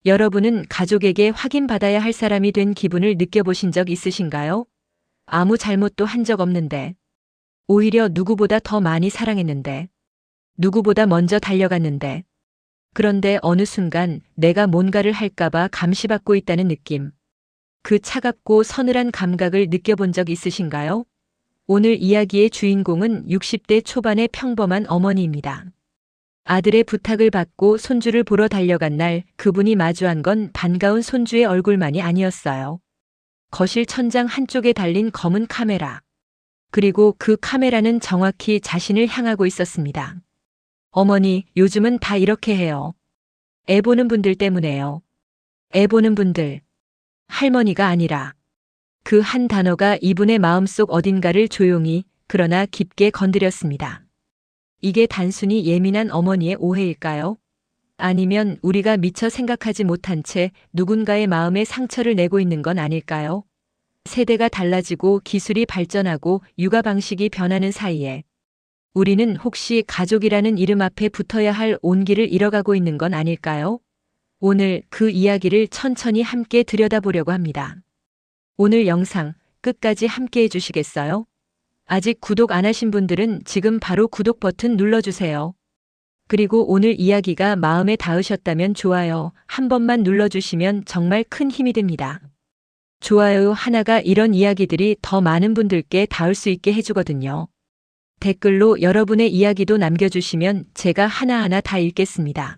여러분은 가족에게 확인받아야 할 사람이 된 기분을 느껴보신 적 있으신가요? 아무 잘못도 한 적 없는데, 오히려 누구보다 더 많이 사랑했는데, 누구보다 먼저 달려갔는데, 그런데 어느 순간 내가 뭔가를 할까봐 감시받고 있다는 느낌. 그 차갑고 서늘한 감각을 느껴본 적 있으신가요? 오늘 이야기의 주인공은 60대 초반의 평범한 어머니입니다. 아들의 부탁을 받고 손주를 보러 달려간 날 그분이 마주한 건 반가운 손주의 얼굴만이 아니었어요. 거실 천장 한쪽에 달린 검은 카메라. 그리고 그 카메라는 정확히 자신을 향하고 있었습니다. 어머니, 요즘은 다 이렇게 해요. 애 보는 분들 때문에요. 애 보는 분들. 할머니가 아니라. 그 한 단어가 이분의 마음속 어딘가를 조용히 그러나 깊게 건드렸습니다. 이게 단순히 예민한 어머니의 오해일까요? 아니면 우리가 미처 생각하지 못한 채 누군가의 마음에 상처를 내고 있는 건 아닐까요? 세대가 달라지고 기술이 발전하고 육아 방식이 변하는 사이에 우리는 혹시 가족이라는 이름 앞에 붙어야 할 온기를 잃어가고 있는 건 아닐까요? 오늘 그 이야기를 천천히 함께 들여다보려고 합니다. 오늘 영상 끝까지 함께 해주시겠어요? 아직 구독 안 하신 분들은 지금 바로 구독 버튼 눌러주세요. 그리고 오늘 이야기가 마음에 닿으셨다면 좋아요 한 번만 눌러주시면 정말 큰 힘이 됩니다. 좋아요 하나가 이런 이야기들이 더 많은 분들께 닿을 수 있게 해주거든요. 댓글로 여러분의 이야기도 남겨주시면 제가 하나하나 다 읽겠습니다.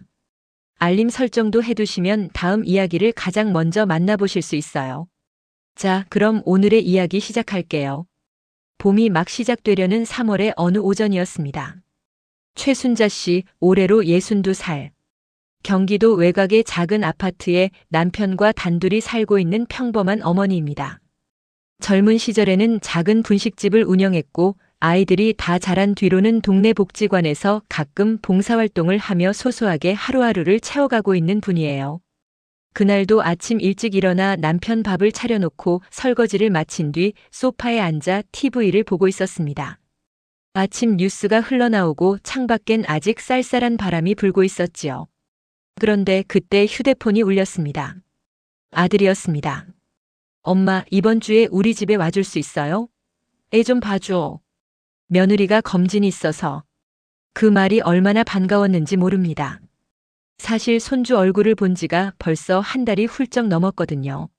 알림 설정도 해두시면 다음 이야기를 가장 먼저 만나보실 수 있어요. 자, 그럼 오늘의 이야기 시작할게요. 봄이 막 시작되려는 3월의 어느 오전이었습니다. 최순자 씨, 올해로 62살. 경기도 외곽의 작은 아파트에 남편과 단둘이 살고 있는 평범한 어머니입니다. 젊은 시절에는 작은 분식집을 운영했고 아이들이 다 자란 뒤로는 동네 복지관에서 가끔 봉사활동을 하며 소소하게 하루하루를 채워가고 있는 분이에요. 그날도 아침 일찍 일어나 남편 밥을 차려놓고 설거지를 마친 뒤 소파에 앉아 TV를 보고 있었습니다. 아침 뉴스가 흘러나오고 창밖엔 아직 쌀쌀한 바람이 불고 있었지요. 그런데 그때 휴대폰이 울렸습니다. 아들이었습니다. 엄마, 이번 주에 우리 집에 와줄 수 있어요? 애 좀 봐줘. 며느리가 검진이 있어서. 그 말이 얼마나 반가웠는지 모릅니다. 사실 손주 얼굴을 본 지가 벌써 한 달이 훌쩍 넘었거든요.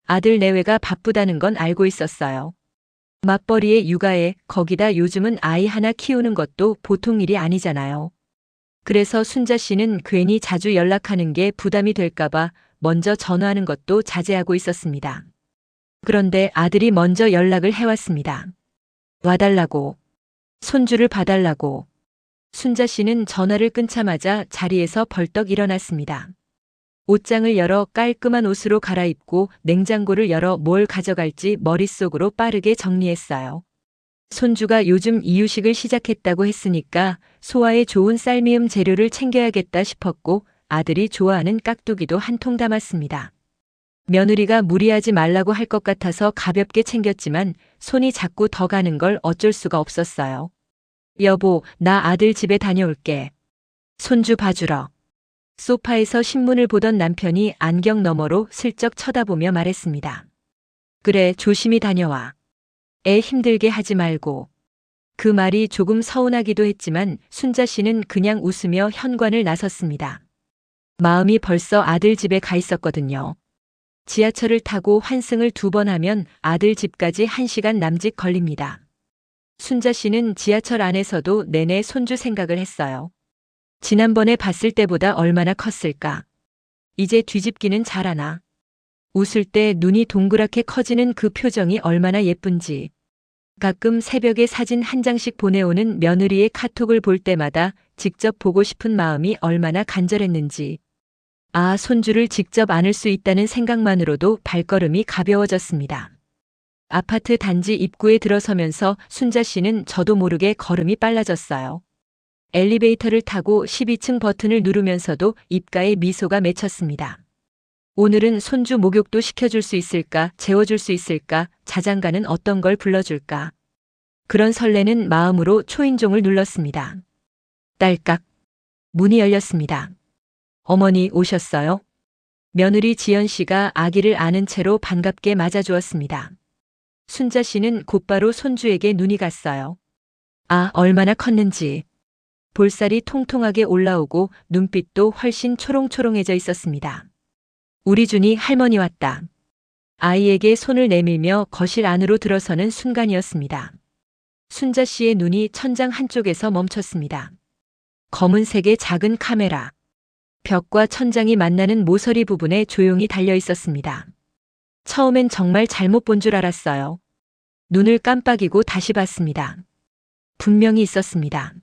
아들 내외가 바쁘다는 건 알고 있었어요. 맞벌이에 육아에 거기다 요즘은 아이 하나 키우는 것도 보통 일이 아니잖아요. 그래서 순자 씨는 괜히 자주 연락하는 게 부담이 될까봐 먼저 전화하는 것도 자제하고 있었습니다. 그런데 아들이 먼저 연락을 해왔습니다. 와달라고. 손주를 봐달라고. 순자 씨는 전화를 끊자마자 자리에서 벌떡 일어났습니다. 옷장을 열어 깔끔한 옷으로 갈아입고 냉장고를 열어 뭘 가져갈지 머릿속으로 빠르게 정리했어요. 손주가 요즘 이유식을 시작했다고 했으니까 소화에 좋은 쌀미음 재료를 챙겨야겠다 싶었고 아들이 좋아하는 깍두기도 한 통 담았습니다. 며느리가 무리하지 말라고 할 것 같아서 가볍게 챙겼지만 손이 자꾸 더 가는 걸 어쩔 수가 없었어요. 여보, 나 아들 집에 다녀올게. 손주 봐주러. 소파에서 신문을 보던 남편이 안경 너머로 슬쩍 쳐다보며 말했습니다. 그래, 조심히 다녀와. 애 힘들게 하지 말고. 그 말이 조금 서운하기도 했지만 순자 씨는 그냥 웃으며 현관을 나섰습니다. 마음이 벌써 아들 집에 가 있었거든요. 지하철을 타고 환승을 2번 하면 아들 집까지 1시간 남짓 걸립니다. 순자 씨는 지하철 안에서도 내내 손주 생각을 했어요. 지난번에 봤을 때보다 얼마나 컸을까? 이제 뒤집기는 잘하나? 웃을 때 눈이 동그랗게 커지는 그 표정이 얼마나 예쁜지. 가끔 새벽에 사진 한 장씩 보내오는 며느리의 카톡을 볼 때마다 직접 보고 싶은 마음이 얼마나 간절했는지. 아, 손주를 직접 안을 수 있다는 생각만으로도 발걸음이 가벼워졌습니다. 아파트 단지 입구에 들어서면서 순자 씨는 저도 모르게 걸음이 빨라졌어요. 엘리베이터를 타고 12층 버튼을 누르면서도 입가에 미소가 맺혔습니다. 오늘은 손주 목욕도 시켜줄 수 있을까, 재워줄 수 있을까, 자장가는 어떤 걸 불러줄까. 그런 설레는 마음으로 초인종을 눌렀습니다. 딸깍. 문이 열렸습니다. 어머니 오셨어요? 며느리 지연 씨가 아기를 안은 채로 반갑게 맞아주었습니다. 순자 씨는 곧바로 손주에게 눈이 갔어요. 아, 얼마나 컸는지. 볼살이 통통하게 올라오고 눈빛도 훨씬 초롱초롱해져 있었습니다. 우리 준이 할머니 왔다. 아이에게 손을 내밀며 거실 안으로 들어서는 순간이었습니다. 순자 씨의 눈이 천장 한쪽에서 멈췄습니다. 검은색의 작은 카메라. 벽과 천장이 만나는 모서리 부분에 조용히 달려 있었습니다. 처음엔 정말 잘못 본 줄 알았어요. 눈을 깜빡이고 다시 봤습니다. 분명히 있었습니다.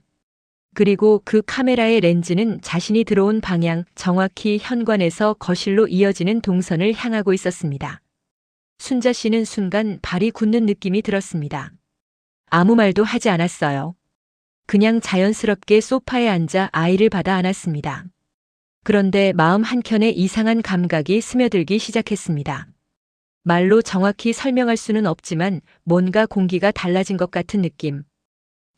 그리고 그 카메라의 렌즈는 자신이 들어온 방향, 정확히 현관에서 거실로 이어지는 동선을 향하고 있었습니다. 순자 씨는 순간 발이 굳는 느낌이 들었습니다. 아무 말도 하지 않았어요. 그냥 자연스럽게 소파에 앉아 아이를 받아 안았습니다. 그런데 마음 한켠에 이상한 감각이 스며들기 시작했습니다. 말로 정확히 설명할 수는 없지만 뭔가 공기가 달라진 것 같은 느낌.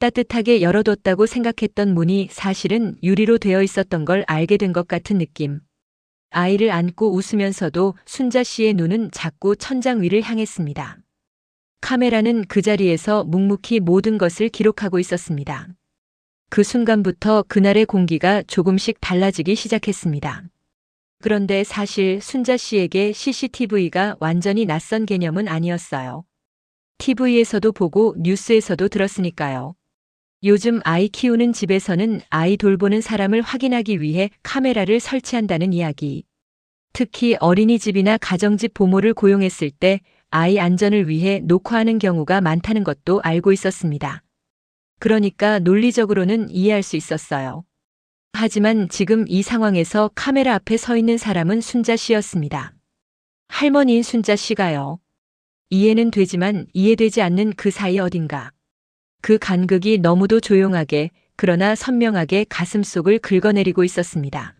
따뜻하게 열어뒀다고 생각했던 문이 사실은 유리로 되어 있었던 걸 알게 된 것 같은 느낌. 아이를 안고 웃으면서도 순자 씨의 눈은 자꾸 천장 위를 향했습니다. 카메라는 그 자리에서 묵묵히 모든 것을 기록하고 있었습니다. 그 순간부터 그날의 공기가 조금씩 달라지기 시작했습니다. 그런데 사실 순자 씨에게 CCTV가 완전히 낯선 개념은 아니었어요. TV에서도 보고 뉴스에서도 들었으니까요. 요즘 아이 키우는 집에서는 아이 돌보는 사람을 확인하기 위해 카메라를 설치한다는 이야기. 특히 어린이집이나 가정집 보모를 고용했을 때 아이 안전을 위해 녹화하는 경우가 많다는 것도 알고 있었습니다. 그러니까 논리적으로는 이해할 수 있었어요. 하지만 지금 이 상황에서 카메라 앞에 서 있는 사람은 순자 씨였습니다. 할머니인 순자 씨가요. 이해는 되지만 이해되지 않는 그 사이 어딘가. 그 간극이 너무도 조용하게 그러나 선명하게 가슴속을 긁어내리고 있었습니다.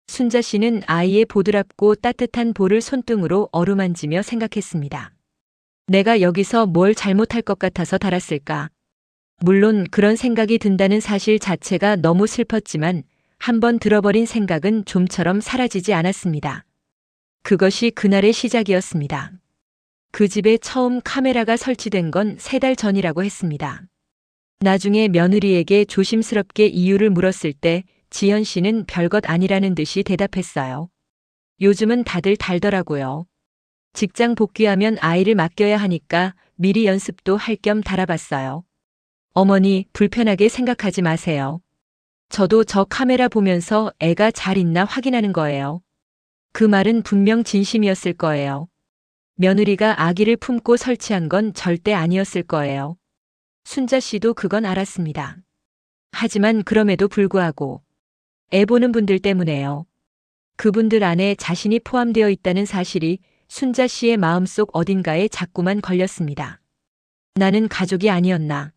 순자 씨는 아이의 보드랍고 따뜻한 볼을 손등으로 어루만지며 생각했습니다. 내가 여기서 뭘 잘못할 것 같아서 달았을까? 물론 그런 생각이 든다는 사실 자체가 너무 슬펐지만 한번 들어버린 생각은 좀처럼 사라지지 않았습니다. 그것이 그날의 시작이었습니다. 그 집에 처음 카메라가 설치된 건 3달 전이라고 했습니다. 나중에 며느리에게 조심스럽게 이유를 물었을 때 지연 씨는 별것 아니라는 듯이 대답했어요. 요즘은 다들 달더라고요. 직장 복귀하면 아이를 맡겨야 하니까 미리 연습도 할 겸 달아봤어요. 어머니, 불편하게 생각하지 마세요. 저도 저 카메라 보면서 애가 잘 있나 확인하는 거예요. 그 말은 분명 진심이었을 거예요. 며느리가 아기를 품고 설치한 건 절대 아니었을 거예요. 순자 씨도 그건 알았습니다. 하지만 그럼에도 불구하고 애 보는 분들 때문에요. 그분들 안에 자신이 포함되어 있다는 사실이 순자 씨의 마음속 어딘가에 자꾸만 걸렸습니다. 나는 가족이 아니었나.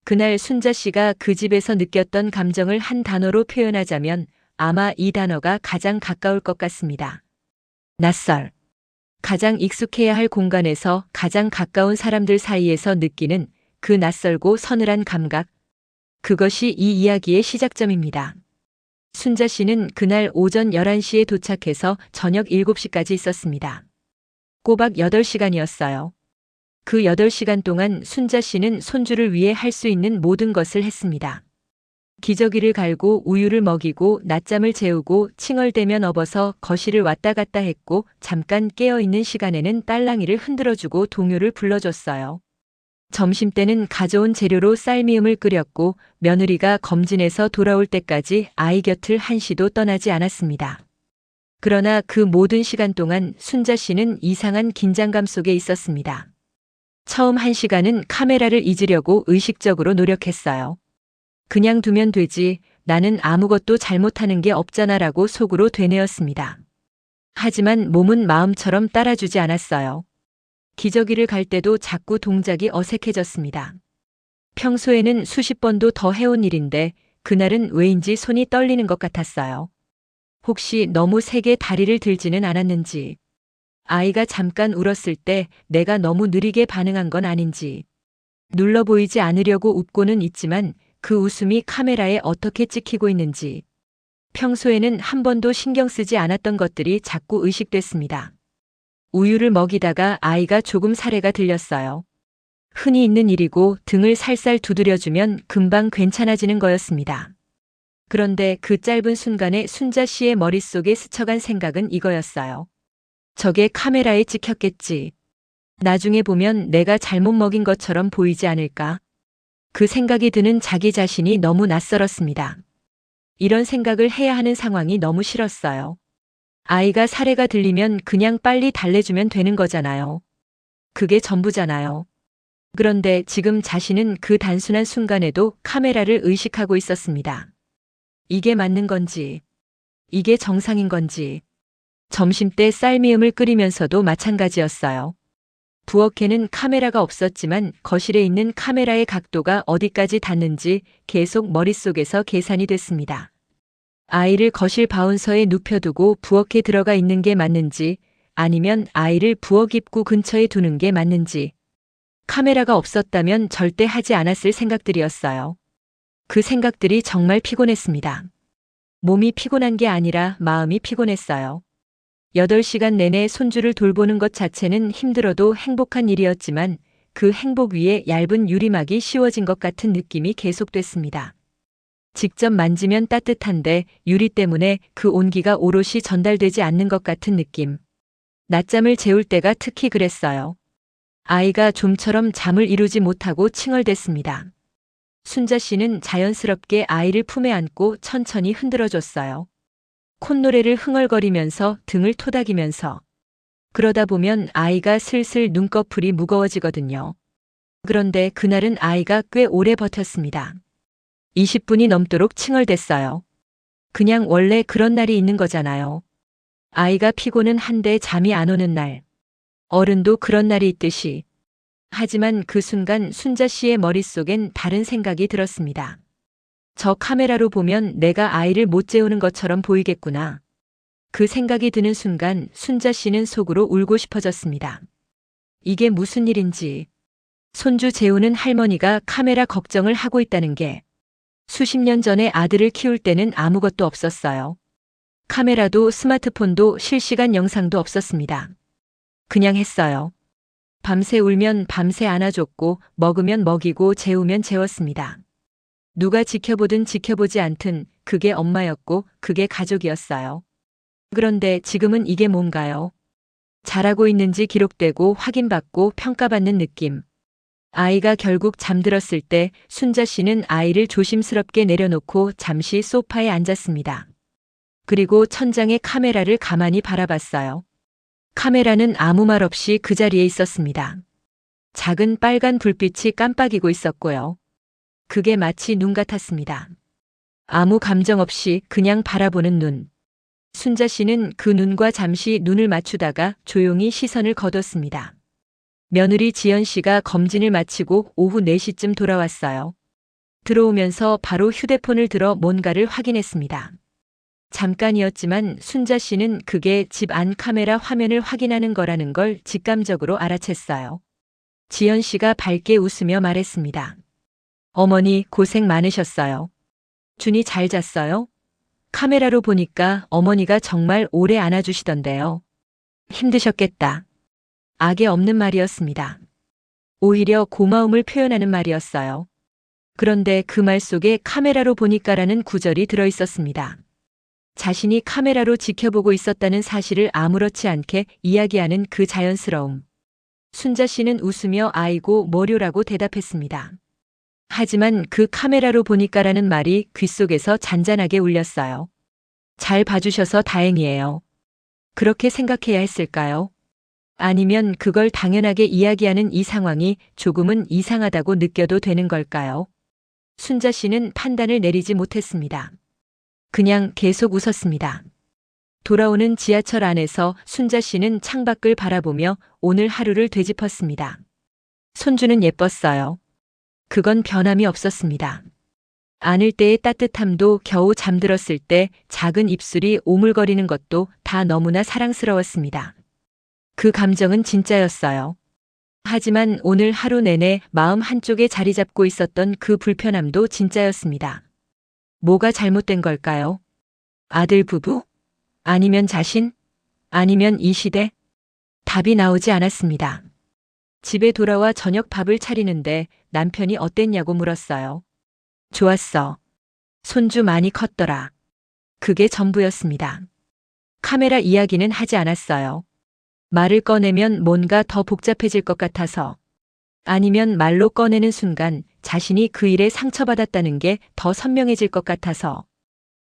그날 순자 씨가 그 집에서 느꼈던 감정을 한 단어로 표현하자면 아마 이 단어가 가장 가까울 것 같습니다. 낯설. 가장 익숙해야 할 공간에서 가장 가까운 사람들 사이에서 느끼는 그 낯설고 서늘한 감각. 그것이 이 이야기의 시작점입니다. 순자 씨는 그날 오전 11시에 도착해서 저녁 7시까지 있었습니다. 꼬박 8시간이었어요. 그 8시간 동안 순자 씨는 손주를 위해 할 수 있는 모든 것을 했습니다. 기저귀를 갈고 우유를 먹이고 낮잠을 재우고 칭얼대면 업어서 거실을 왔다 갔다 했고 잠깐 깨어있는 시간에는 딸랑이를 흔들어주고 동요를 불러줬어요. 점심때는 가져온 재료로 쌀미음을 끓였고 며느리가 검진해서 돌아올 때까지 아이 곁을 한시도 떠나지 않았습니다. 그러나 그 모든 시간 동안 순자 씨는 이상한 긴장감 속에 있었습니다. 처음 1시간은 카메라를 잊으려고 의식적으로 노력했어요. 그냥 두면 되지, 나는 아무것도 잘못하는 게 없잖아라고 속으로 되뇌었습니다. 하지만 몸은 마음처럼 따라주지 않았어요. 기저귀를 갈 때도 자꾸 동작이 어색해졌습니다. 평소에는 수십 번도 더 해온 일인데 그날은 왜인지 손이 떨리는 것 같았어요. 혹시 너무 세게 다리를 들지는 않았는지. 아이가 잠깐 울었을 때 내가 너무 느리게 반응한 건 아닌지. 눌러 보이지 않으려고 웃고는 있지만 그 웃음이 카메라에 어떻게 찍히고 있는지. 평소에는 한 번도 신경 쓰지 않았던 것들이 자꾸 의식됐습니다. 우유를 먹이다가 아이가 조금 사례가 들렸어요. 흔히 있는 일이고 등을 살살 두드려주면 금방 괜찮아지는 거였습니다. 그런데 그 짧은 순간에 순자 씨의 머릿속에 스쳐간 생각은 이거였어요. 저게 카메라에 찍혔겠지. 나중에 보면 내가 잘못 먹인 것처럼 보이지 않을까? 그 생각이 드는 자기 자신이 너무 낯설었습니다. 이런 생각을 해야 하는 상황이 너무 싫었어요. 아이가 사례가 들리면 그냥 빨리 달래주면 되는 거잖아요. 그게 전부잖아요. 그런데 지금 자신은 그 단순한 순간에도 카메라를 의식하고 있었습니다. 이게 맞는 건지, 이게 정상인 건지. 점심때 쌀미음을 끓이면서도 마찬가지였어요. 부엌에는 카메라가 없었지만 거실에 있는 카메라의 각도가 어디까지 닿는지 계속 머릿속에서 계산이 됐습니다. 아이를 거실 바운서에 눕혀두고 부엌에 들어가 있는 게 맞는지 아니면 아이를 부엌 입구 근처에 두는 게 맞는지. 카메라가 없었다면 절대 하지 않았을 생각들이었어요. 그 생각들이 정말 피곤했습니다. 몸이 피곤한 게 아니라 마음이 피곤했어요. 8시간 내내 손주를 돌보는 것 자체는 힘들어도 행복한 일이었지만 그 행복 위에 얇은 유리막이 씌워진 것 같은 느낌이 계속됐습니다. 직접 만지면 따뜻한데 유리 때문에 그 온기가 오롯이 전달되지 않는 것 같은 느낌. 낮잠을 재울 때가 특히 그랬어요. 아이가 좀처럼 잠을 이루지 못하고 칭얼댔습니다. 순자 씨는 자연스럽게 아이를 품에 안고 천천히 흔들어줬어요. 콧노래를 흥얼거리면서 등을 토닥이면서. 그러다 보면 아이가 슬슬 눈꺼풀이 무거워지거든요. 그런데 그날은 아이가 꽤 오래 버텼습니다. 20분이 넘도록 칭얼댔어요. 그냥 원래 그런 날이 있는 거잖아요. 아이가 피고는 한데 잠이 안 오는 날. 어른도 그런 날이 있듯이. 하지만 그 순간 순자 씨의 머릿속엔 다른 생각이 들었습니다. 저 카메라로 보면 내가 아이를 못 재우는 것처럼 보이겠구나. 그 생각이 드는 순간 순자 씨는 속으로 울고 싶어졌습니다. 이게 무슨 일인지. 손주 재우는 할머니가 카메라 걱정을 하고 있다는 게. 수십 년 전에 아들을 키울 때는 아무것도 없었어요. 카메라도 스마트폰도 실시간 영상도 없었습니다. 그냥 했어요. 밤새 울면 밤새 안아줬고 먹으면 먹이고 재우면 재웠습니다. 누가 지켜보든 지켜보지 않든 그게 엄마였고 그게 가족이었어요. 그런데 지금은 이게 뭔가요? 잘하고 있는지 기록되고 확인받고 평가받는 느낌. 아이가 결국 잠들었을 때 순자 씨는 아이를 조심스럽게 내려놓고 잠시 소파에 앉았습니다. 그리고 천장에 카메라를 가만히 바라봤어요. 카메라는 아무 말 없이 그 자리에 있었습니다. 작은 빨간 불빛이 깜빡이고 있었고요. 그게 마치 눈 같았습니다. 아무 감정 없이 그냥 바라보는 눈. 순자 씨는 그 눈과 잠시 눈을 맞추다가 조용히 시선을 거뒀습니다. 며느리 지연 씨가 검진을 마치고 오후 4시쯤 돌아왔어요. 들어오면서 바로 휴대폰을 들어 뭔가를 확인했습니다. 잠깐이었지만 순자 씨는 그게 집 안 카메라 화면을 확인하는 거라는 걸 직감적으로 알아챘어요. 지연 씨가 밝게 웃으며 말했습니다. 어머니 고생 많으셨어요. 준이 잘 잤어요? 카메라로 보니까 어머니가 정말 오래 안아주시던데요. 힘드셨겠다. 악에 없는 말이었습니다. 오히려 고마움을 표현하는 말이었어요. 그런데 그 말 속에 카메라로 보니까라는 구절이 들어있었습니다. 자신이 카메라로 지켜보고 있었다는 사실을 아무렇지 않게 이야기하는 그 자연스러움. 순자 씨는 웃으며 아이고 뭐료라고 대답했습니다. 하지만 그 카메라로 보니까라는 말이 귓속에서 잔잔하게 울렸어요. 잘 봐주셔서 다행이에요. 그렇게 생각해야 했을까요? 아니면 그걸 당연하게 이야기하는 이 상황이 조금은 이상하다고 느껴도 되는 걸까요? 순자 씨는 판단을 내리지 못했습니다. 그냥 계속 웃었습니다. 돌아오는 지하철 안에서 순자 씨는 창밖을 바라보며 오늘 하루를 되짚었습니다. 손주는 예뻤어요. 그건 변함이 없었습니다. 안을 때의 따뜻함도 겨우 잠들었을 때 작은 입술이 오물거리는 것도 다 너무나 사랑스러웠습니다. 그 감정은 진짜였어요. 하지만 오늘 하루 내내 마음 한쪽에 자리 잡고 있었던 그 불편함도 진짜였습니다. 뭐가 잘못된 걸까요? 아들 부부? 아니면 자신? 아니면 이 시대? 답이 나오지 않았습니다. 집에 돌아와 저녁 밥을 차리는데 남편이 어땠냐고 물었어요. 좋았어. 손주 많이 컸더라. 그게 전부였습니다. 카메라 이야기는 하지 않았어요. 말을 꺼내면 뭔가 더 복잡해질 것 같아서. 아니면 말로 꺼내는 순간 자신이 그 일에 상처받았다는 게 더 선명해질 것 같아서.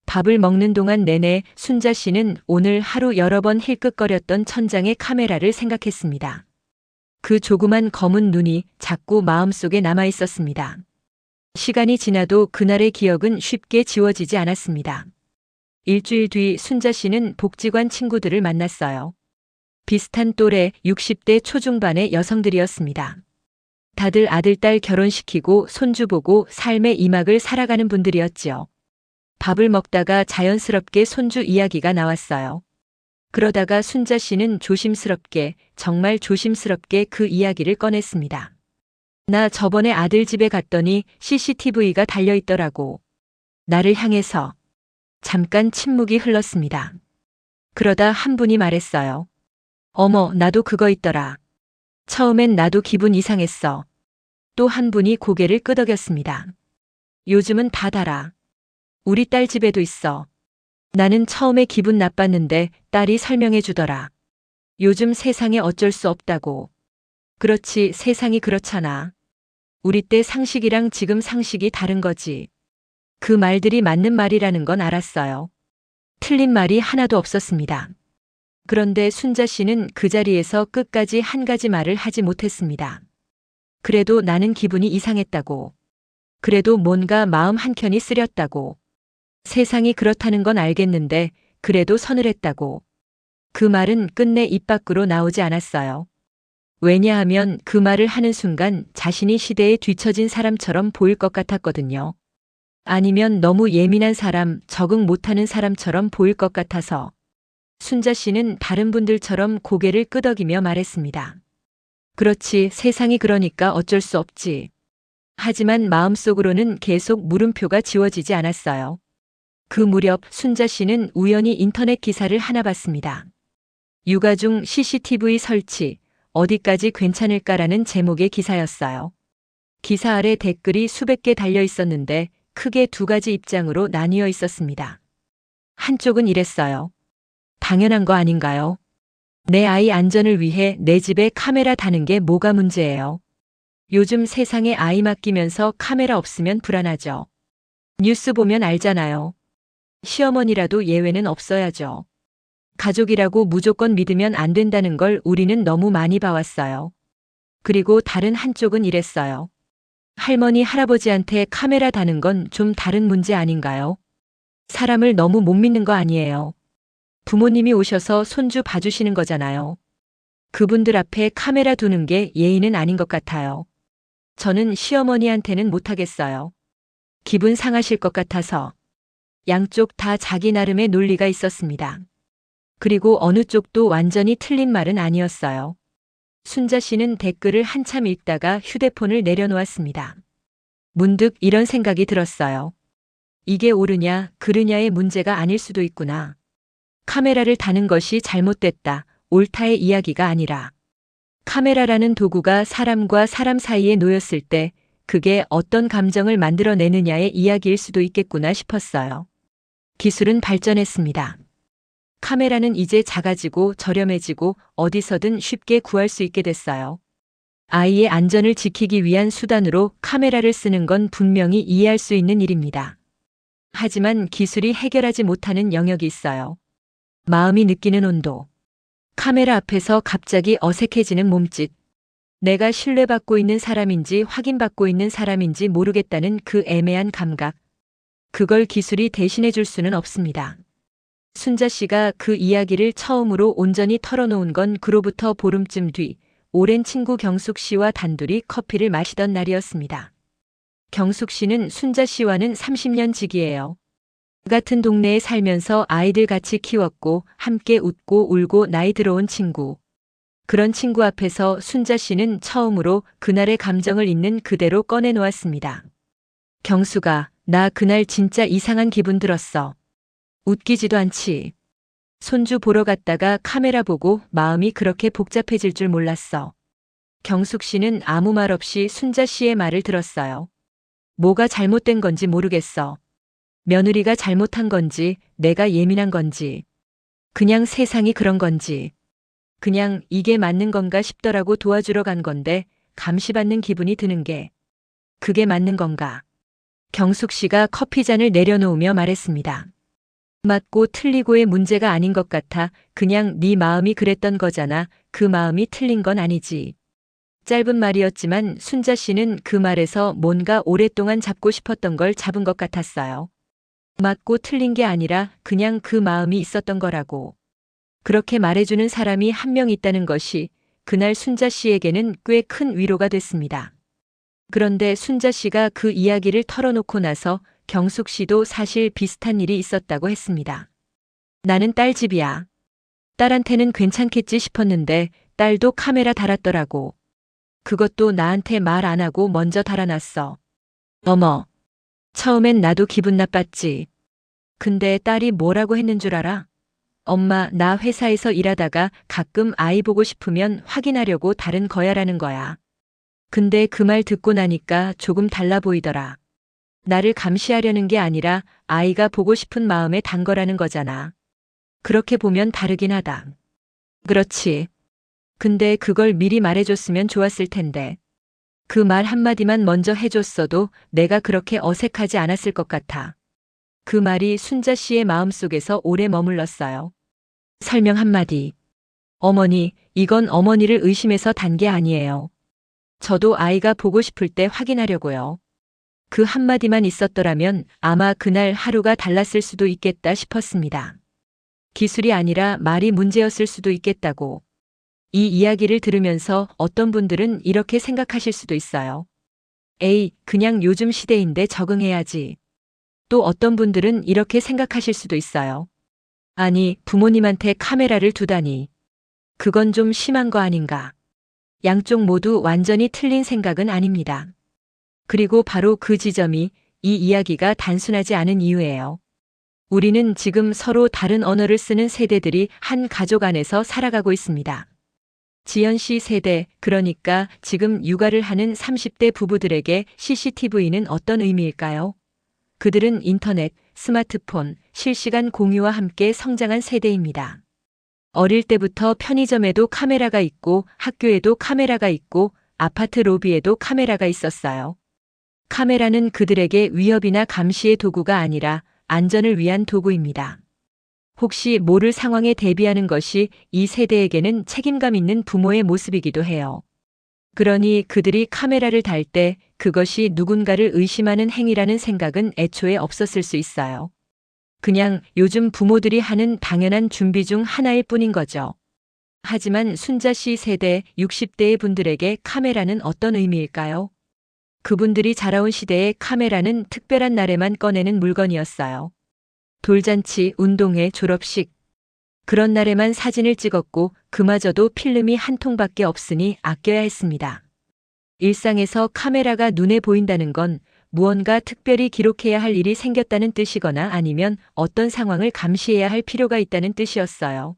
밥을 먹는 동안 내내 순자 씨는 오늘 하루 여러 번 힐끗거렸던 천장의 카메라를 생각했습니다. 그 조그만 검은 눈이 자꾸 마음속에 남아 있었습니다. 시간이 지나도 그날의 기억은 쉽게 지워지지 않았습니다. 일주일 뒤 순자 씨는 복지관 친구들을 만났어요. 비슷한 또래 60대 초중반의 여성들이었습니다. 다들 아들, 딸 결혼시키고 손주 보고 삶의 이막을 살아가는 분들이었지요. 밥을 먹다가 자연스럽게 손주 이야기가 나왔어요. 그러다가 순자 씨는 조심스럽게, 정말 조심스럽게 그 이야기를 꺼냈습니다. 나 저번에 아들 집에 갔더니 CCTV가 달려있더라고. 나를 향해서. 잠깐 침묵이 흘렀습니다. 그러다 한 분이 말했어요. 어머, 나도 그거 있더라. 처음엔 나도 기분 이상했어. 또 한 분이 고개를 끄덕였습니다. 요즘은 다 달아. 우리 딸 집에도 있어. 나는 처음에 기분 나빴는데 딸이 설명해 주더라. 요즘 세상에 어쩔 수 없다고. 그렇지, 세상이 그렇잖아. 우리 때 상식이랑 지금 상식이 다른 거지. 그 말들이 맞는 말이라는 건 알았어요. 틀린 말이 하나도 없었습니다. 그런데 순자 씨는 그 자리에서 끝까지 한 가지 말을 하지 못했습니다. 그래도 나는 기분이 이상했다고. 그래도 뭔가 마음 한켠이 쓰렸다고. 세상이 그렇다는 건 알겠는데 그래도 서늘했다고. 그 말은 끝내 입 밖으로 나오지 않았어요. 왜냐하면 그 말을 하는 순간 자신이 시대에 뒤처진 사람처럼 보일 것 같았거든요. 아니면 너무 예민한 사람, 적응 못하는 사람처럼 보일 것 같아서. 순자 씨는 다른 분들처럼 고개를 끄덕이며 말했습니다. 그렇지, 세상이 그러니까 어쩔 수 없지. 하지만 마음속으로는 계속 물음표가 지워지지 않았어요. 그 무렵 순자 씨는 우연히 인터넷 기사를 하나 봤습니다. 육아 중 CCTV 설치, 어디까지 괜찮을까라는 제목의 기사였어요. 기사 아래 댓글이 수백 개 달려 있었는데 크게 두 가지 입장으로 나뉘어 있었습니다. 한쪽은 이랬어요. 당연한 거 아닌가요? 내 아이 안전을 위해 내 집에 카메라 다는 게 뭐가 문제예요? 요즘 세상에 아이 맡기면서 카메라 없으면 불안하죠. 뉴스 보면 알잖아요. 시어머니라도 예외는 없어야죠. 가족이라고 무조건 믿으면 안 된다는 걸 우리는 너무 많이 봐왔어요. 그리고 다른 한쪽은 이랬어요. 할머니, 할아버지한테 카메라 다는 건 좀 다른 문제 아닌가요? 사람을 너무 못 믿는 거 아니에요. 부모님이 오셔서 손주 봐주시는 거잖아요. 그분들 앞에 카메라 두는 게 예의는 아닌 것 같아요. 저는 시어머니한테는 못하겠어요. 기분 상하실 것 같아서. 양쪽 다 자기 나름의 논리가 있었습니다. 그리고 어느 쪽도 완전히 틀린 말은 아니었어요. 순자 씨는 댓글을 한참 읽다가 휴대폰을 내려놓았습니다. 문득 이런 생각이 들었어요. 이게 옳으냐, 그르냐의 문제가 아닐 수도 있구나. 카메라를 다는 것이 잘못됐다, 옳다의 이야기가 아니라. 카메라라는 도구가 사람과 사람 사이에 놓였을 때 그게 어떤 감정을 만들어내느냐의 이야기일 수도 있겠구나 싶었어요. 기술은 발전했습니다. 카메라는 이제 작아지고 저렴해지고 어디서든 쉽게 구할 수 있게 됐어요. 아이의 안전을 지키기 위한 수단으로 카메라를 쓰는 건 분명히 이해할 수 있는 일입니다. 하지만 기술이 해결하지 못하는 영역이 있어요. 마음이 느끼는 온도. 카메라 앞에서 갑자기 어색해지는 몸짓. 내가 신뢰받고 있는 사람인지 확인받고 있는 사람인지 모르겠다는 그 애매한 감각. 그걸 기술이 대신해 줄 수는 없습니다. 순자 씨가 그 이야기를 처음으로 온전히 털어놓은 건 그로부터 보름쯤 뒤 오랜 친구 경숙 씨와 단둘이 커피를 마시던 날이었습니다. 경숙 씨는 순자 씨와는 30년 지기예요. 같은 동네에 살면서 아이들 같이 키웠고 함께 웃고 울고 나이 들어온 친구. 그런 친구 앞에서 순자 씨는 처음으로 그날의 감정을 있는 그대로 꺼내놓았습니다. 경숙아, 나 그날 진짜 이상한 기분 들었어. 웃기지도 않지. 손주 보러 갔다가 카메라 보고 마음이 그렇게 복잡해질 줄 몰랐어. 경숙 씨는 아무 말 없이 순자 씨의 말을 들었어요. 뭐가 잘못된 건지 모르겠어. 며느리가 잘못한 건지, 내가 예민한 건지, 그냥 세상이 그런 건지, 그냥 이게 맞는 건가 싶더라고 도와주러 간 건데 감시받는 기분이 드는 게 그게 맞는 건가? 경숙 씨가 커피잔을 내려놓으며 말했습니다. 맞고 틀리고의 문제가 아닌 것 같아. 그냥 네 마음이 그랬던 거잖아. 그 마음이 틀린 건 아니지. 짧은 말이었지만 순자 씨는 그 말에서 뭔가 오랫동안 잡고 싶었던 걸 잡은 것 같았어요. 맞고 틀린 게 아니라 그냥 그 마음이 있었던 거라고. 그렇게 말해주는 사람이 한 명 있다는 것이 그날 순자 씨에게는 꽤 큰 위로가 됐습니다. 그런데 순자 씨가 그 이야기를 털어놓고 나서 경숙 씨도 사실 비슷한 일이 있었다고 했습니다. 나는 딸 집이야. 딸한테는 괜찮겠지 싶었는데 딸도 카메라 달았더라고. 그것도 나한테 말 안 하고 먼저 달아놨어. 어머. 처음엔 나도 기분 나빴지. 근데 딸이 뭐라고 했는 줄 알아? 엄마, 나 회사에서 일하다가 가끔 아이 보고 싶으면 확인하려고 다른 거야라는 거야. 근데 그 말 듣고 나니까 조금 달라 보이더라. 나를 감시하려는 게 아니라 아이가 보고 싶은 마음에 단 거라는 거잖아. 그렇게 보면 다르긴 하다. 그렇지. 근데 그걸 미리 말해줬으면 좋았을 텐데. 그 말 한마디만 먼저 해줬어도 내가 그렇게 어색하지 않았을 것 같아. 그 말이 순자 씨의 마음속에서 오래 머물렀어요. 설명 한마디. 어머니, 이건 어머니를 의심해서 단 게 아니에요. 저도 아이가 보고 싶을 때 확인하려고요. 그 한마디만 있었더라면 아마 그날 하루가 달랐을 수도 있겠다 싶었습니다. 기술이 아니라 말이 문제였을 수도 있겠다고. 이 이야기를 들으면서 어떤 분들은 이렇게 생각하실 수도 있어요. 에이, 그냥 요즘 시대인데 적응해야지. 또 어떤 분들은 이렇게 생각하실 수도 있어요. 아니, 부모님한테 카메라를 두다니. 그건 좀 심한 거 아닌가. 양쪽 모두 완전히 틀린 생각은 아닙니다. 그리고 바로 그 지점이 이 이야기가 단순하지 않은 이유예요. 우리는 지금 서로 다른 언어를 쓰는 세대들이 한 가족 안에서 살아가고 있습니다. 지연 씨 세대, 그러니까 지금 육아를 하는 30대 부부들에게 CCTV는 어떤 의미일까요? 그들은 인터넷, 스마트폰, 실시간 공유와 함께 성장한 세대입니다. 어릴 때부터 편의점에도 카메라가 있고 학교에도 카메라가 있고 아파트 로비에도 카메라가 있었어요. 카메라는 그들에게 위협이나 감시의 도구가 아니라 안전을 위한 도구입니다. 혹시 모를 상황에 대비하는 것이 이 세대에게는 책임감 있는 부모의 모습이기도 해요. 그러니 그들이 카메라를 달 때 그것이 누군가를 의심하는 행위라는 생각은 애초에 없었을 수 있어요. 그냥 요즘 부모들이 하는 당연한 준비 중 하나일 뿐인 거죠. 하지만 순자 씨 세대 60대의 분들에게 카메라는 어떤 의미일까요? 그분들이 자라온 시대에 카메라는 특별한 날에만 꺼내는 물건이었어요. 돌잔치, 운동회, 졸업식. 그런 날에만 사진을 찍었고 그마저도 필름이 한 통밖에 없으니 아껴야 했습니다. 일상에서 카메라가 눈에 보인다는 건 무언가 특별히 기록해야 할 일이 생겼다는 뜻이거나 아니면 어떤 상황을 감시해야 할 필요가 있다는 뜻이었어요.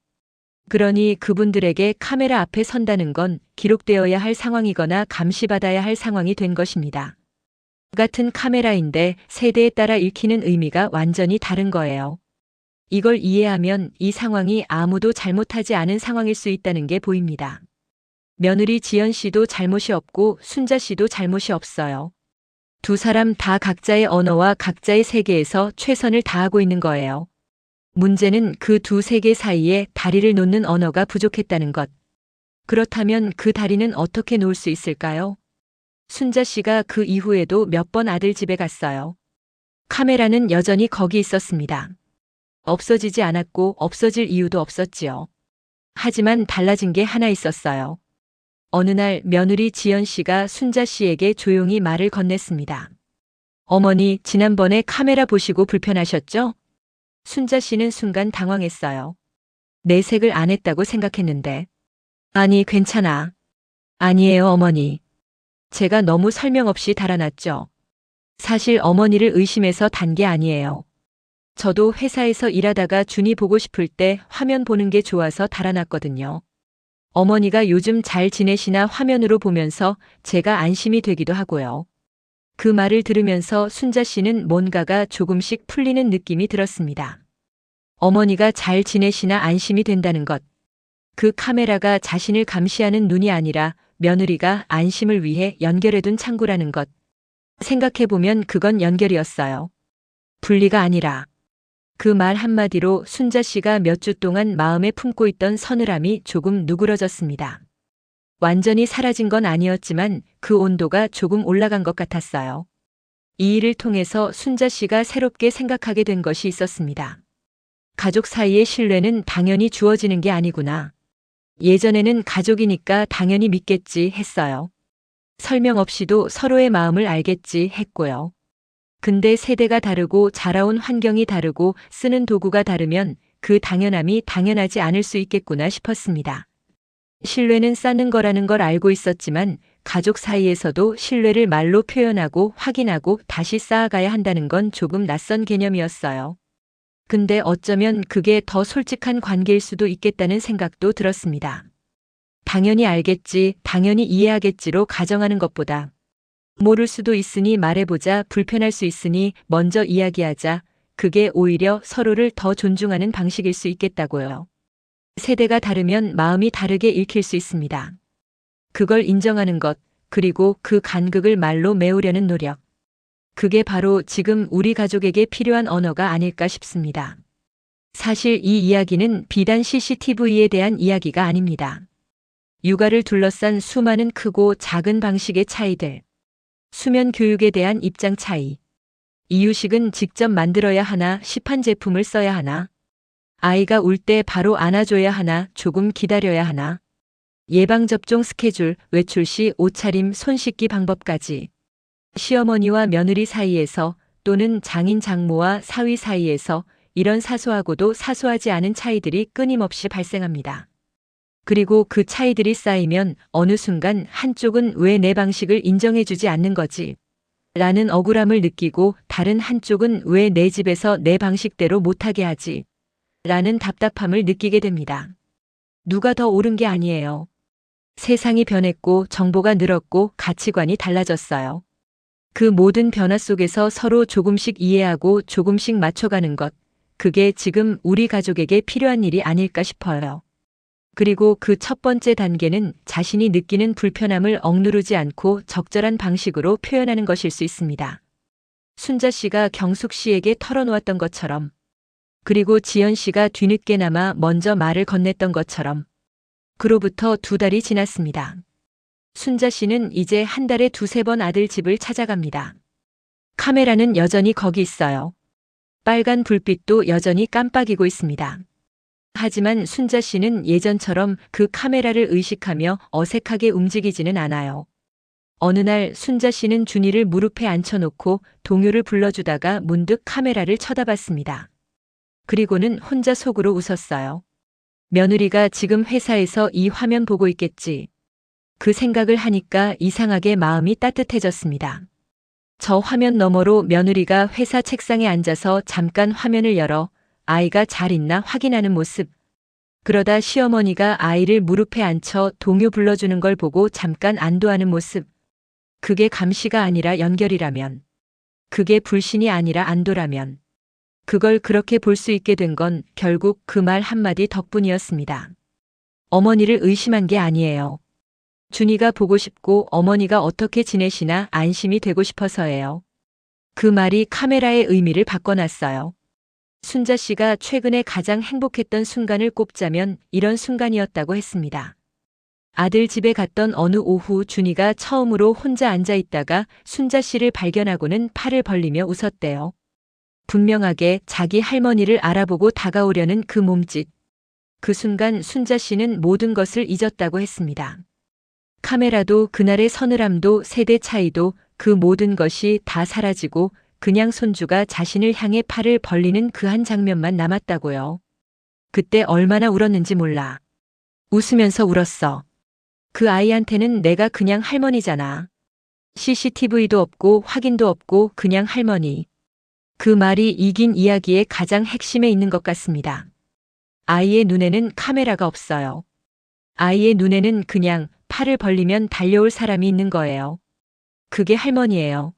그러니 그분들에게 카메라 앞에 선다는 건 기록되어야 할 상황이거나 감시받아야 할 상황이 된 것입니다. 같은 카메라인데 세대에 따라 읽히는 의미가 완전히 다른 거예요. 이걸 이해하면 이 상황이 아무도 잘못하지 않은 상황일 수 있다는 게 보입니다. 며느리 지연 씨도 잘못이 없고 순자 씨도 잘못이 없어요. 두 사람 다 각자의 언어와 각자의 세계에서 최선을 다하고 있는 거예요. 문제는 그 두 세계 사이에 다리를 놓는 언어가 부족했다는 것. 그렇다면 그 다리는 어떻게 놓을 수 있을까요? 순자 씨가 그 이후에도 몇 번 아들 집에 갔어요. 카메라는 여전히 거기 있었습니다. 없어지지 않았고 없어질 이유도 없었지요. 하지만 달라진 게 하나 있었어요. 어느 날 며느리 지연 씨가 순자 씨에게 조용히 말을 건넸습니다. 어머니, 지난번에 카메라 보시고 불편하셨죠? 순자 씨는 순간 당황했어요. 내색을 안 했다고 생각했는데. 아니, 괜찮아. 아니에요, 어머니. 제가 너무 설명 없이 달아났죠. 사실 어머니를 의심해서 단 게 아니에요. 저도 회사에서 일하다가 준이 보고 싶을 때 화면 보는 게 좋아서 달아놨거든요. 어머니가 요즘 잘 지내시나 화면으로 보면서 제가 안심이 되기도 하고요. 그 말을 들으면서 순자 씨는 뭔가가 조금씩 풀리는 느낌이 들었습니다. 어머니가 잘 지내시나 안심이 된다는 것. 그 카메라가 자신을 감시하는 눈이 아니라 며느리가 안심을 위해 연결해둔 창구라는 것. 생각해보면 그건 연결이었어요. 분리가 아니라. 그 말 한마디로 순자 씨가 몇 주 동안 마음에 품고 있던 서늘함이 조금 누그러졌습니다. 완전히 사라진 건 아니었지만 그 온도가 조금 올라간 것 같았어요. 이 일을 통해서 순자 씨가 새롭게 생각하게 된 것이 있었습니다. 가족 사이의 신뢰는 당연히 주어지는 게 아니구나. 예전에는 가족이니까 당연히 믿겠지 했어요. 설명 없이도 서로의 마음을 알겠지 했고요. 근데 세대가 다르고 자라온 환경이 다르고 쓰는 도구가 다르면 그 당연함이 당연하지 않을 수 있겠구나 싶었습니다. 신뢰는 쌓는 거라는 걸 알고 있었지만 가족 사이에서도 신뢰를 말로 표현하고 확인하고 다시 쌓아가야 한다는 건 조금 낯선 개념이었어요. 근데 어쩌면 그게 더 솔직한 관계일 수도 있겠다는 생각도 들었습니다. 당연히 알겠지, 당연히 이해하겠지로 가정하는 것보다 모를 수도 있으니 말해보자, 불편할 수 있으니 먼저 이야기하자. 그게 오히려 서로를 더 존중하는 방식일 수 있겠다고요. 세대가 다르면 마음이 다르게 읽힐 수 있습니다. 그걸 인정하는 것, 그리고 그 간극을 말로 메우려는 노력. 그게 바로 지금 우리 가족에게 필요한 언어가 아닐까 싶습니다. 사실 이 이야기는 비단 CCTV에 대한 이야기가 아닙니다. 육아를 둘러싼 수많은 크고 작은 방식의 차이들. 수면 교육에 대한 입장 차이. 이유식은 직접 만들어야 하나, 시판 제품을 써야 하나. 아이가 울 때 바로 안아줘야 하나, 조금 기다려야 하나. 예방접종 스케줄, 외출 시 옷차림, 손 씻기 방법까지. 시어머니와 며느리 사이에서 또는 장인 장모와 사위 사이에서 이런 사소하고도 사소하지 않은 차이들이 끊임없이 발생합니다. 그리고 그 차이들이 쌓이면 어느 순간 한쪽은 왜 내 방식을 인정해주지 않는 거지? 라는 억울함을 느끼고 다른 한쪽은 왜 내 집에서 내 방식대로 못하게 하지? 라는 답답함을 느끼게 됩니다. 누가 더 옳은 게 아니에요. 세상이 변했고 정보가 늘었고 가치관이 달라졌어요. 그 모든 변화 속에서 서로 조금씩 이해하고 조금씩 맞춰가는 것. 그게 지금 우리 가족에게 필요한 일이 아닐까 싶어요. 그리고 그 첫 번째 단계는 자신이 느끼는 불편함을 억누르지 않고 적절한 방식으로 표현하는 것일 수 있습니다. 순자 씨가 경숙 씨에게 털어놓았던 것처럼, 그리고 지연 씨가 뒤늦게나마 먼저 말을 건넸던 것처럼. 그로부터 2달이 지났습니다. 순자 씨는 이제 한 달에 2~3번 아들 집을 찾아갑니다. 카메라는 여전히 거기 있어요. 빨간 불빛도 여전히 깜빡이고 있습니다. 하지만 순자 씨는 예전처럼 그 카메라를 의식하며 어색하게 움직이지는 않아요. 어느 날 순자 씨는 준이를 무릎에 앉혀놓고 동요를 불러주다가 문득 카메라를 쳐다봤습니다. 그리고는 혼자 속으로 웃었어요. 며느리가 지금 회사에서 이 화면 보고 있겠지. 그 생각을 하니까 이상하게 마음이 따뜻해졌습니다. 저 화면 너머로 며느리가 회사 책상에 앉아서 잠깐 화면을 열어 아이가 잘 있나 확인하는 모습. 그러다 시어머니가 아이를 무릎에 앉혀 동요 불러주는 걸 보고 잠깐 안도하는 모습. 그게 감시가 아니라 연결이라면. 그게 불신이 아니라 안도라면. 그걸 그렇게 볼 수 있게 된 건 결국 그 말 한마디 덕분이었습니다. 어머니를 의심한 게 아니에요. 준이가 보고 싶고 어머니가 어떻게 지내시나 안심이 되고 싶어서예요. 그 말이 카메라의 의미를 바꿔놨어요. 순자 씨가 최근에 가장 행복했던 순간을 꼽자면 이런 순간이었다고 했습니다. 아들 집에 갔던 어느 오후 준이가 처음으로 혼자 앉아 있다가 순자 씨를 발견하고는 팔을 벌리며 웃었대요. 분명하게 자기 할머니를 알아보고 다가오려는 그 몸짓. 그 순간 순자 씨는 모든 것을 잊었다고 했습니다. 카메라도 그날의 서늘함도 세대 차이도 그 모든 것이 다 사라지고 그냥 손주가 자신을 향해 팔을 벌리는 그 한 장면만 남았다고요. 그때 얼마나 울었는지 몰라. 웃으면서 울었어. 그 아이한테는 내가 그냥 할머니잖아. CCTV도 없고 확인도 없고 그냥 할머니. 그 말이 이긴 이야기의 가장 핵심에 있는 것 같습니다. 아이의 눈에는 카메라가 없어요. 아이의 눈에는 그냥 팔을 벌리면 달려올 사람이 있는 거예요. 그게 할머니예요.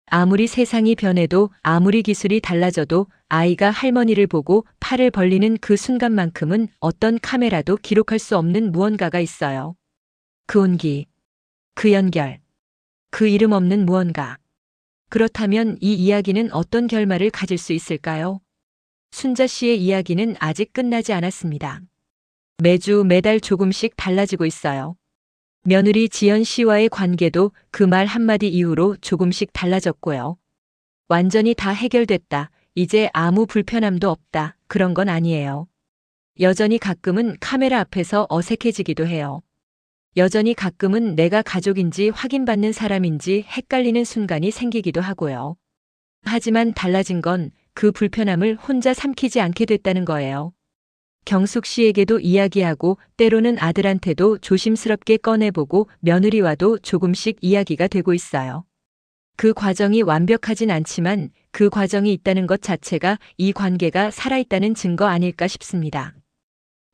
아무리 세상이 변해도 아무리 기술이 달라져도 아이가 할머니를 보고 팔을 벌리는 그 순간만큼은 어떤 카메라도 기록할 수 없는 무언가가 있어요. 그 온기, 그 연결, 그 이름 없는 무언가. 그렇다면 이 이야기는 어떤 결말을 가질 수 있을까요? 순자 씨의 이야기는 아직 끝나지 않았습니다. 매주 매달 조금씩 달라지고 있어요. 며느리 지연 씨와의 관계도 그 말 한마디 이후로 조금씩 달라졌고요. 완전히 다 해결됐다. 이제 아무 불편함도 없다. 그런 건 아니에요. 여전히 가끔은 카메라 앞에서 어색해지기도 해요. 여전히 가끔은 내가 가족인지 확인받는 사람인지 헷갈리는 순간이 생기기도 하고요. 하지만 달라진 건 그 불편함을 혼자 삼키지 않게 됐다는 거예요. 경숙 씨에게도 이야기하고 때로는 아들한테도 조심스럽게 꺼내보고 며느리와도 조금씩 이야기가 되고 있어요. 그 과정이 완벽하진 않지만 그 과정이 있다는 것 자체가 이 관계가 살아있다는 증거 아닐까 싶습니다.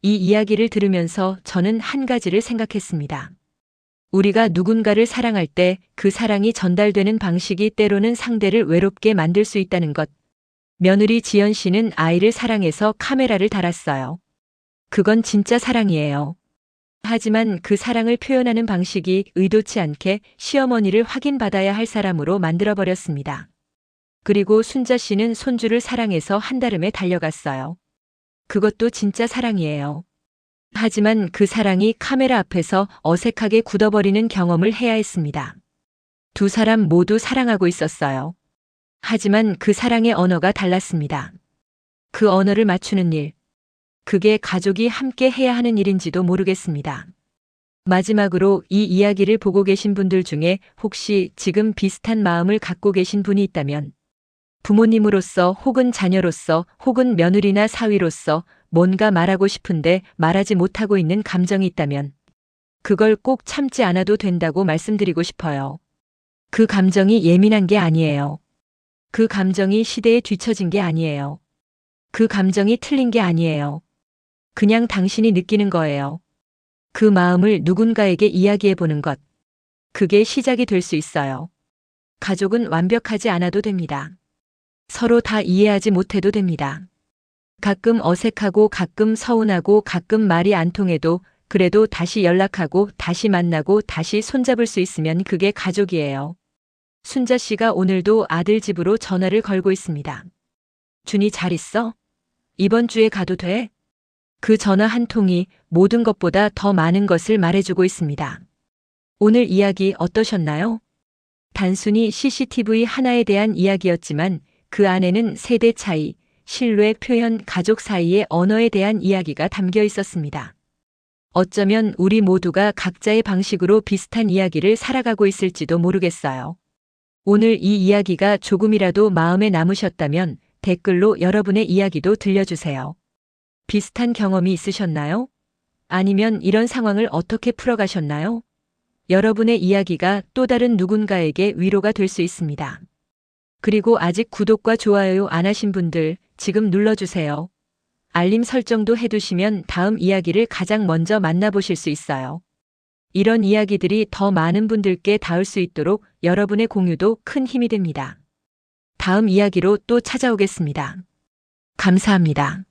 이 이야기를 들으면서 저는 한 가지를 생각했습니다. 우리가 누군가를 사랑할 때 그 사랑이 전달되는 방식이 때로는 상대를 외롭게 만들 수 있다는 것. 며느리 지연 씨는 아이를 사랑해서 카메라를 달았어요. 그건 진짜 사랑이에요. 하지만 그 사랑을 표현하는 방식이 의도치 않게 시어머니를 확인받아야 할 사람으로 만들어버렸습니다. 그리고 순자 씨는 손주를 사랑해서 한달음에 달려갔어요. 그것도 진짜 사랑이에요. 하지만 그 사랑이 카메라 앞에서 어색하게 굳어버리는 경험을 해야 했습니다. 두 사람 모두 사랑하고 있었어요. 하지만 그 사랑의 언어가 달랐습니다. 그 언어를 맞추는 일. 그게 가족이 함께 해야 하는 일인지도 모르겠습니다. 마지막으로 이 이야기를 보고 계신 분들 중에 혹시 지금 비슷한 마음을 갖고 계신 분이 있다면 부모님으로서 혹은 자녀로서 혹은 며느리나 사위로서 뭔가 말하고 싶은데 말하지 못하고 있는 감정이 있다면 그걸 꼭 참지 않아도 된다고 말씀드리고 싶어요. 그 감정이 예민한 게 아니에요. 그 감정이 시대에 뒤처진 게 아니에요. 그 감정이 틀린 게 아니에요. 그냥 당신이 느끼는 거예요. 그 마음을 누군가에게 이야기해 보는 것. 그게 시작이 될 수 있어요. 가족은 완벽하지 않아도 됩니다. 서로 다 이해하지 못해도 됩니다. 가끔 어색하고 가끔 서운하고 가끔 말이 안 통해도 그래도 다시 연락하고 다시 만나고 다시 손잡을 수 있으면 그게 가족이에요. 순자 씨가 오늘도 아들 집으로 전화를 걸고 있습니다. 준이 잘 있어? 이번 주에 가도 돼? 그 전화 한 통이 모든 것보다 더 많은 것을 말해주고 있습니다. 오늘 이야기 어떠셨나요? 단순히 CCTV 하나에 대한 이야기였지만 그 안에는 세대 차이, 신뢰 표현, 가족 사이의 언어에 대한 이야기가 담겨 있었습니다. 어쩌면 우리 모두가 각자의 방식으로 비슷한 이야기를 살아가고 있을지도 모르겠어요. 오늘 이 이야기가 조금이라도 마음에 남으셨다면 댓글로 여러분의 이야기도 들려주세요. 비슷한 경험이 있으셨나요? 아니면 이런 상황을 어떻게 풀어가셨나요? 여러분의 이야기가 또 다른 누군가에게 위로가 될 수 있습니다. 그리고 아직 구독과 좋아요 안 하신 분들 지금 눌러주세요. 알림 설정도 해두시면 다음 이야기를 가장 먼저 만나보실 수 있어요. 이런 이야기들이 더 많은 분들께 닿을 수 있도록 여러분의 공유도 큰 힘이 됩니다. 다음 이야기로 또 찾아오겠습니다. 감사합니다.